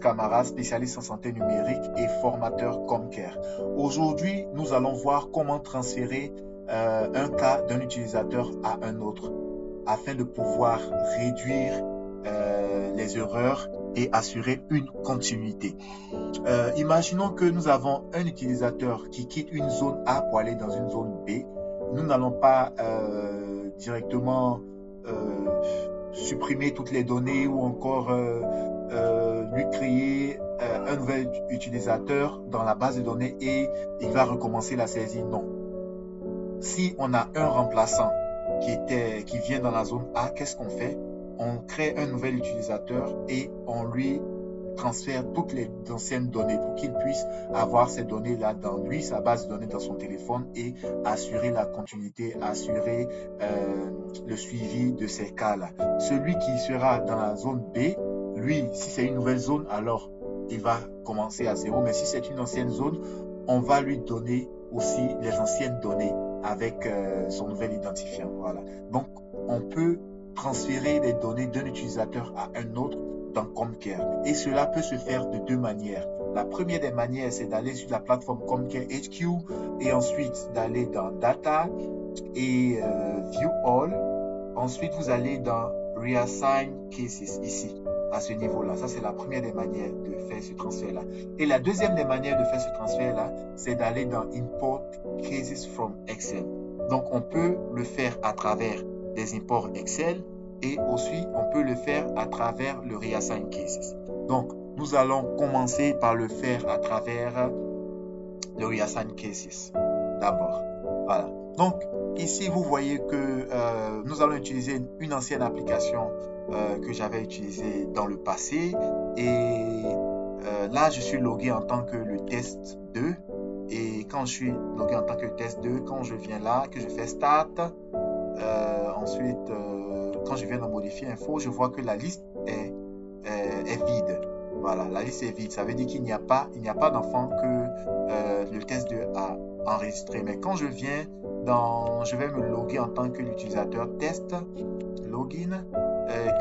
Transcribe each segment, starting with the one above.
Camara, spécialiste en santé numérique et formateur Comcare. Aujourd'hui, nous allons voir comment transférer un cas d'un utilisateur à un autre afin de pouvoir réduire les erreurs et assurer une continuité. Imaginons que nous avons un utilisateur qui quitte une zone A pour aller dans une zone B. Nous n'allons pas directement supprimer toutes les données ou encore lui créer un nouvel utilisateur dans la base de données et il va recommencer la saisie. Non. Si on a un remplaçant qui vient dans la zone A, qu'est-ce qu'on fait? On crée un nouvel utilisateur et on lui transfère toutes les anciennes données pour qu'il puisse avoir ces données-là dans lui, sa base de données dans son téléphone et assurer la continuité, assurer le suivi de ces cas-là. Celui qui sera dans la zone B, lui, si c'est une nouvelle zone, alors il va commencer à zéro. Mais si c'est une ancienne zone, on va lui donner aussi les anciennes données avec son nouvel identifiant. Voilà. Donc, on peut transférer les données d'un utilisateur à un autre dans Comcare. Et cela peut se faire de deux manières. La première des manières, c'est d'aller sur la plateforme Comcare HQ et ensuite d'aller dans Data et View All. Ensuite, vous allez dans Reassign Cases ici, à ce niveau-là. Ça, c'est la première des manières de faire ce transfert-là. Et la deuxième des manières de faire ce transfert-là, c'est d'aller dans Import Cases from Excel. Donc, on peut le faire à travers des imports Excel et aussi, on peut le faire à travers le Reassign Cases. Donc, nous allons commencer par le faire à travers le Reassign Cases d'abord. Voilà. Donc, ici, vous voyez que nous allons utiliser une ancienne application que j'avais utilisée dans le passé. Et là, je suis logué en tant que le test 2. Et quand je suis logué en tant que test 2, quand je viens là, que je fais Start, ensuite, quand je viens de modifier info, je vois que la liste est vide. Voilà, la liste est vide. Ça veut dire qu'il n'y a pas d'enfant que le test 2 a enregistré. Mais quand je viens je vais me loguer en tant que l'utilisateur test, login.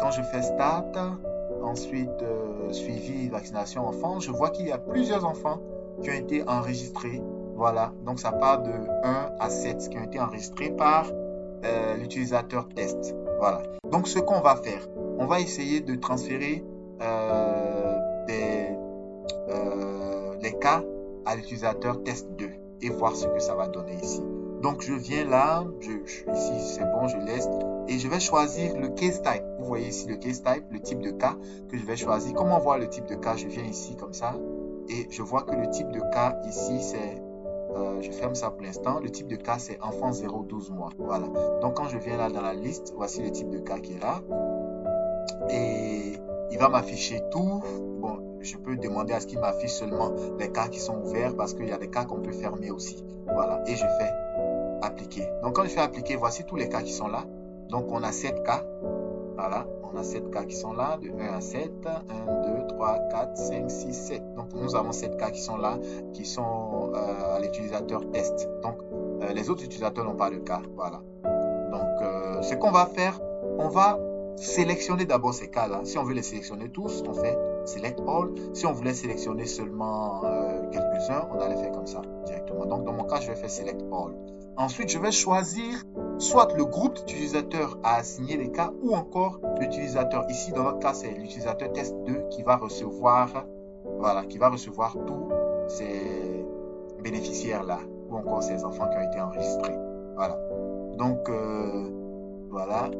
Quand je fais Start, ensuite suivi vaccination enfant, je vois qu'il y a plusieurs enfants qui ont été enregistrés. Voilà, donc ça part de 1 à 7 qui ont été enregistrés par l'utilisateur test. Voilà. Donc, ce qu'on va faire, on va essayer de transférer les cas à l'utilisateur test 2 et voir ce que ça va donner ici. Donc, je viens là, ici c'est bon, je laisse et je vais choisir le case type. Vous voyez ici le case type, le type de cas que je vais choisir. Comment voir le type de cas? Je viens ici comme ça et je vois que le type de cas ici c'est je ferme ça pour l'instant. Le type de cas, c'est enfant 0-12 mois. Voilà. Donc, quand je viens là dans la liste, voici le type de cas qui est là. Et il va m'afficher tout. Bon, je peux demander à ce qu'il m'affiche seulement les cas qui sont ouverts parce qu'il y a des cas qu'on peut fermer aussi. Voilà. Et je fais appliquer. Donc, quand je fais appliquer, voici tous les cas qui sont là. Donc, on a 7 cas. Voilà. On a 7 cas qui sont là, de 1 à 7. 1, 2, 3, 4, 5, 6, 7. Donc, nous avons 7 cas qui sont là, qui sont à l'utilisateur test. Donc, les autres utilisateurs n'ont pas de cas. Voilà. Donc, ce qu'on va faire, on va sélectionner d'abord ces cas-là. Si on veut les sélectionner tous, on fait Select All. Si on voulait sélectionner seulement quelques-uns, on allait faire comme ça directement. Donc, dans mon cas, je vais faire Select All. Ensuite, je vais choisir soit le groupe d'utilisateurs à assigner les cas ou encore l'utilisateur. Ici, dans notre cas, c'est l'utilisateur test 2 qui va recevoir, voilà, qui va recevoir tous ces bénéficiaires-là ou encore ces enfants qui ont été enregistrés. Voilà. Donc, voilà.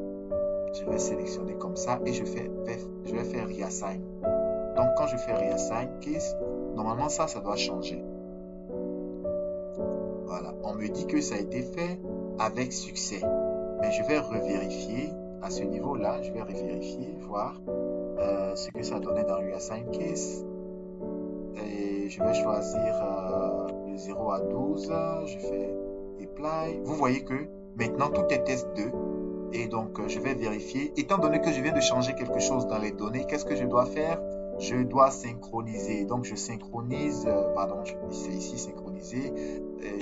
Je vais sélectionner comme ça et je vais faire Reassign. Donc, quand je fais Reassign Case, normalement, ça doit changer. Voilà, on me dit que ça a été fait avec succès. Mais je vais revérifier à ce niveau-là. Je vais revérifier, voir ce que ça donnait dans Reassign Case. Et je vais choisir de 0 à 12. Je fais Apply. Vous voyez que maintenant, tout est test 2. Et donc, je vais vérifier. Étant donné que je viens de changer quelque chose dans les données, qu'est-ce que je dois faire? Je dois synchroniser. Donc, je synchronise. Pardon, c'est ici synchroniser.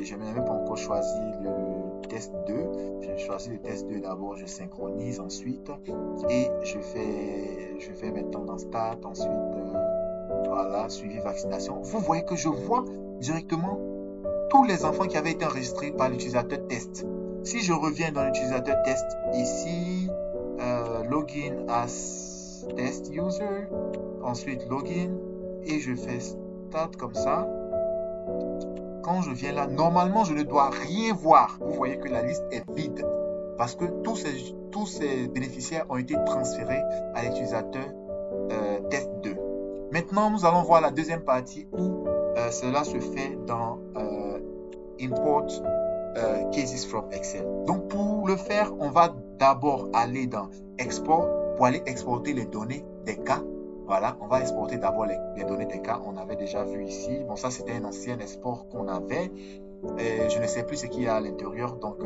Je n'ai même pas encore choisi le test 2. Je choisis le test 2 d'abord. Je synchronise ensuite. Et je fais maintenant dans Start. Ensuite, voilà, suivi vaccination. Vous voyez que je vois directement tous les enfants qui avaient été enregistrés par l'utilisateur test. Si je reviens dans l'utilisateur test, ici, login as test user, ensuite login, et je fais start comme ça. Quand je viens là, normalement, je ne dois rien voir. Vous voyez que la liste est vide parce que tous ces bénéficiaires ont été transférés à l'utilisateur test 2. Maintenant, nous allons voir la deuxième partie où cela se fait dans Import Cases from Excel. Donc, pour le faire, on va d'abord aller dans Export pour aller exporter les données des cas. Voilà, on va exporter d'abord les données des cas. On avait déjà vu ici. Bon, ça, c'était un ancien export qu'on avait. Et je ne sais plus ce qu'il y a à l'intérieur. Donc,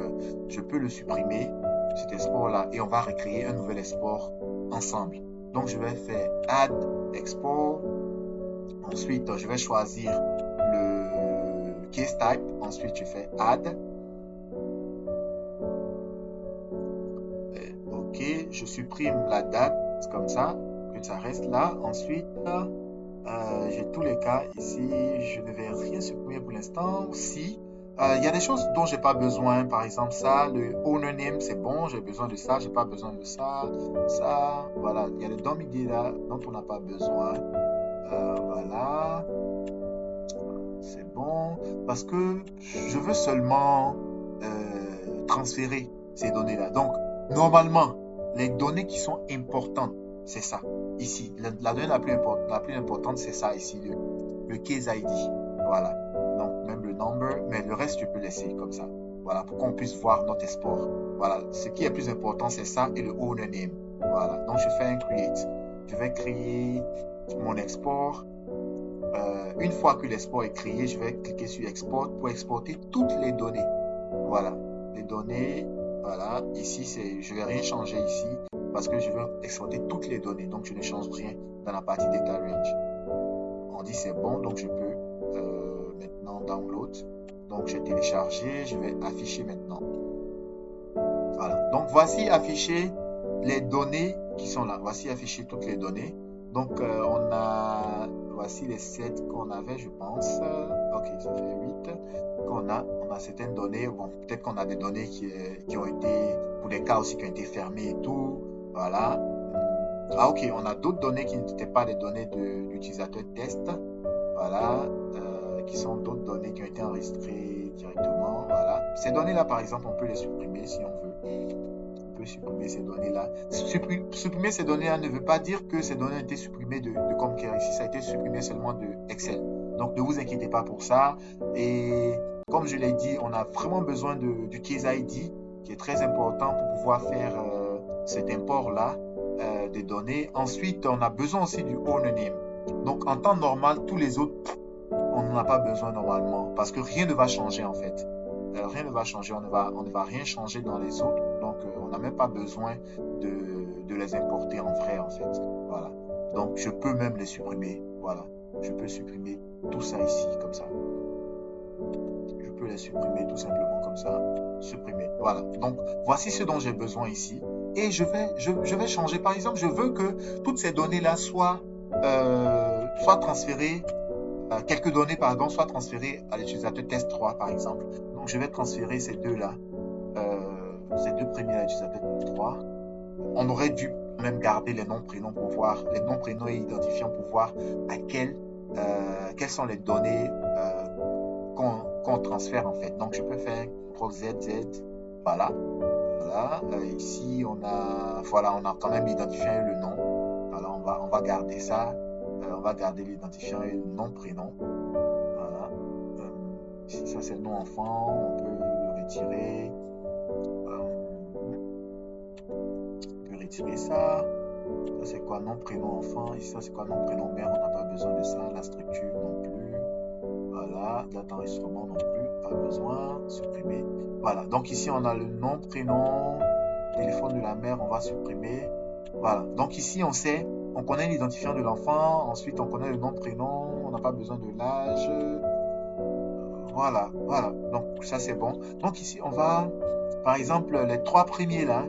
je peux le supprimer, cet export-là. Et on va recréer un nouvel export ensemble. Donc, je vais faire Add Export. Ensuite, je vais choisir le Case Type. Ensuite, je fais Add. OK, je supprime la date. C'est comme ça. Ça reste là. Ensuite, j'ai tous les cas ici. Je ne vais rien supprimer pour l'instant. Si il y a des choses dont j'ai pas besoin, par exemple ça, le owner name, c'est bon, j'ai besoin de ça, j'ai pas besoin de ça, ça, voilà. Il y a le DOM ID là dont on n'a pas besoin. Voilà, c'est bon parce que je veux seulement transférer ces données là. Donc normalement, les données qui sont importantes, c'est ça, ici. La donnée la plus importante, c'est ça ici, le case ID. Voilà. Donc, même le number, mais le reste, tu peux laisser comme ça. Voilà, pour qu'on puisse voir notre export. Voilà. Ce qui est plus important, c'est ça et le owner name. Voilà. Donc, je fais un create. Je vais créer mon export. Une fois que l'export est créé, je vais cliquer sur export pour exporter toutes les données. Voilà. Les données. Voilà. Ici, je ne vais rien changer ici parce que je veux exporter toutes les données. Donc, je ne change rien dans la partie data range. On dit c'est bon, donc je peux maintenant download. Donc, j'ai téléchargé. Je vais afficher maintenant. Voilà. Donc, voici afficher les données qui sont là. Voici afficher toutes les données. Donc, voici les 7 qu'on avait, je pense. Ok, ça fait 8 qu'on a. On a certaines données. Bon, peut-être qu'on a des données qui ont été, pour des cas aussi qui ont été fermés et tout. Voilà. Ah, ok, on a d'autres données qui n'étaient pas des données de l'utilisateur test. Voilà. Qui sont d'autres données qui ont été enregistrées directement. Voilà. Ces données-là, par exemple, on peut les supprimer si on veut. On peut supprimer ces données-là. Supprimer ces données-là ne veut pas dire que ces données ont été supprimées de Comcare. Ici, ça a été supprimé seulement de Excel. Donc, ne vous inquiétez pas pour ça. Et comme je l'ai dit, on a vraiment besoin du Case ID qui est très important pour pouvoir faire cet import-là des données. Ensuite, on a besoin aussi du owner name. Donc, en temps normal, tous les autres, on n'en a pas besoin normalement parce que rien ne va changer en fait. Rien ne va changer, on ne va rien changer dans les autres. Donc, on n'a même pas besoin de les importer en vrai en fait. Voilà. Donc, je peux même les supprimer. Voilà. Je peux supprimer tout ça ici comme ça. Je peux les supprimer tout simplement comme ça. Supprimer. Voilà. Donc, voici ce dont j'ai besoin ici. Et je vais changer. Par exemple, je veux que toutes ces données-là soient transférées. Quelques données, pardon, soient transférées à l'utilisateur test 3, par exemple. Donc, je vais transférer ces deux-là. Ces deux premiers à l'utilisateur test 3. On aurait dû même garder les noms, prénoms pour voir, les noms, prénoms et identifiants pour voir quelles sont les données qu'on transfère en fait. Donc, je peux faire CTRL Z. Voilà. Voilà. Ici, on a quand même l'identifiant et le nom. Voilà, on va garder ça. On va garder l'identifiant et le nom, prénom. Voilà. Ici, ça, c'est le nom enfant. On peut le retirer. On peut retirer ça. Ça, c'est quoi nom, prénom, enfant. Ici, ça, c'est quoi nom, prénom, mère. On n'a pas besoin de ça. La structure non plus. Voilà. Date d'enregistrement non plus. Pas besoin. Supprimer. Voilà. Donc, ici, on a le nom, prénom, téléphone de la mère. On va supprimer. Voilà. Donc, ici, on connaît l'identifiant de l'enfant. Ensuite, on connaît le nom, prénom. On n'a pas besoin de l'âge. Voilà. Donc, ça, c'est bon. Donc, ici, on va, par exemple, les 3 premiers là,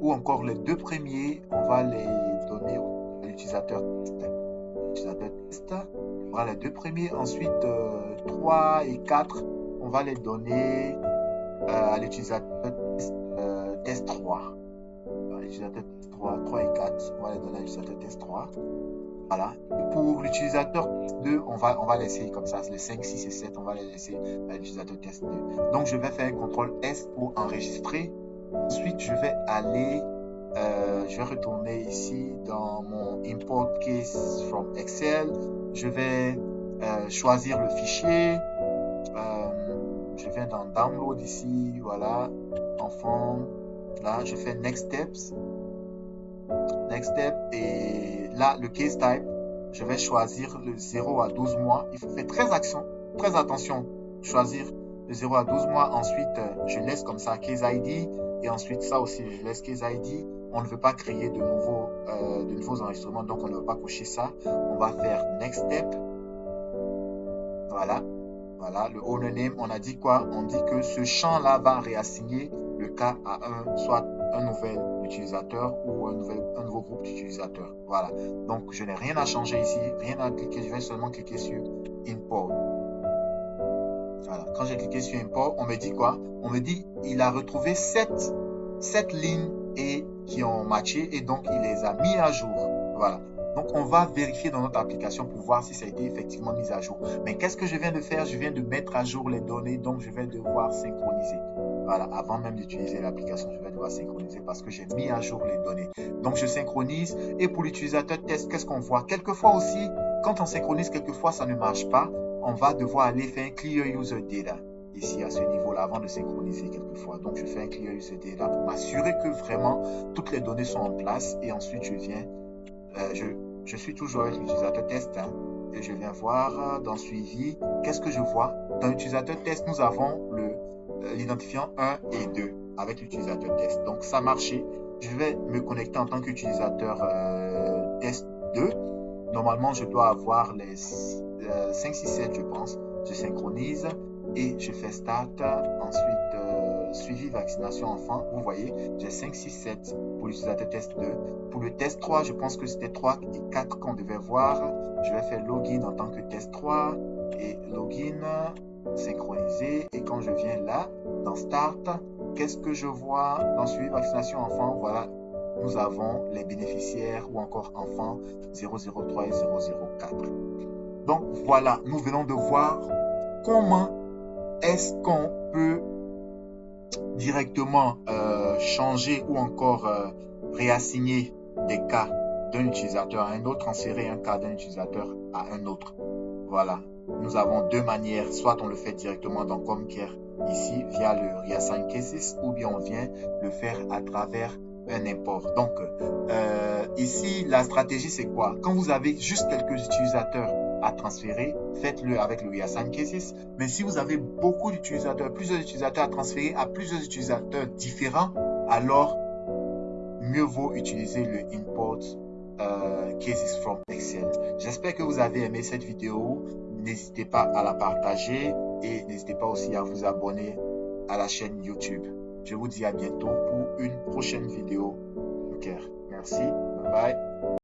ou encore les 2 premiers, on va les donner à l'utilisateur test. Voilà les deux premiers. Ensuite, 3 et 4, on va les donner à l'utilisateur test 3. L'utilisateur test 3 et 4, on va les donner à l'utilisateur test 3. Voilà. Pour l'utilisateur test 2, on va laisser comme ça. Les 5, 6 et 7, on va les laisser à l'utilisateur test 2. Donc, je vais faire un CTRL S pour enregistrer. Ensuite, je vais aller, je vais retourner ici dans mon import case from Excel. Je vais choisir le fichier. Je viens dans download ici, voilà, enfant. Là, je fais next steps. Next step, et là, le case type, je vais choisir le 0 à 12 mois. Il faut faire très attention, choisir le 0 à 12 mois. Ensuite, je laisse comme ça case ID, et ensuite ça aussi, je laisse case ID. On ne veut pas créer de nouveaux enregistrements, donc on ne veut pas cocher ça. On va faire next step. Voilà. Voilà, le owner name, on a dit quoi? On dit que ce champ-là va réassigner le cas à soit un nouvel utilisateur ou un nouveau groupe d'utilisateurs. Voilà, donc je n'ai rien à changer ici, rien à cliquer, je vais seulement cliquer sur Import. Voilà, quand j'ai cliqué sur Import, on me dit quoi? On me dit il a retrouvé 7 lignes et qui ont matché et donc il les a mis à jour. Voilà. Donc, on va vérifier dans notre application pour voir si ça a été effectivement mis à jour. Mais qu'est-ce que je viens de faire? Je viens de mettre à jour les données, donc je vais devoir synchroniser. Voilà, avant même d'utiliser l'application, je vais devoir synchroniser parce que j'ai mis à jour les données. Donc, je synchronise. Et pour l'utilisateur test, qu'est-ce qu'on voit? Quelquefois aussi, quand on synchronise, quelquefois ça ne marche pas. On va devoir aller faire un Clear User Data ici à ce niveau-là avant de synchroniser quelquefois. Donc, je fais un Clear User Data pour m'assurer que vraiment toutes les données sont en place et ensuite je viens je suis toujours avec l'utilisateur test et je viens voir dans suivi, qu'est-ce que je vois? Dans l'utilisateur test, nous avons l'identifiant 1 et 2 avec l'utilisateur test. Donc, ça a marché. Je vais me connecter en tant qu'utilisateur test 2. Normalement, je dois avoir les 5, 6, 7, je pense. Je synchronise et je fais start. Ensuite, suivi vaccination enfant. Vous voyez, j'ai 5, 6, 7 pour l'utilisateur test 2. Pour le test 3, je pense que c'était 3 et 4 qu'on devait voir. Je vais faire login en tant que test 3 et login, synchroniser. Et quand je viens là, dans start, qu'est-ce que je vois dans suivi vaccination enfant? Voilà, nous avons les bénéficiaires ou encore enfants 003 et 004. Donc voilà, nous venons de voir comment est-ce qu'on peut directement changer ou encore réassigner des cas d'un utilisateur à un autre, transférer un cas d'un utilisateur à un autre. Voilà, nous avons deux manières, soit on le fait directement dans ComCare ici via le Reassign Cases ou bien on vient le faire à travers un import. Donc ici, la stratégie c'est quoi? Quand vous avez juste quelques utilisateurs à transférer, faites-le avec le Reassign Cases. Mais si vous avez beaucoup d'utilisateurs, plusieurs utilisateurs à transférer à plusieurs utilisateurs différents, alors mieux vaut utiliser le Import Cases from Excel. J'espère que vous avez aimé cette vidéo. N'hésitez pas à la partager et n'hésitez pas aussi à vous abonner à la chaîne YouTube. Je vous dis à bientôt pour une prochaine vidéo. Merci. Bye bye.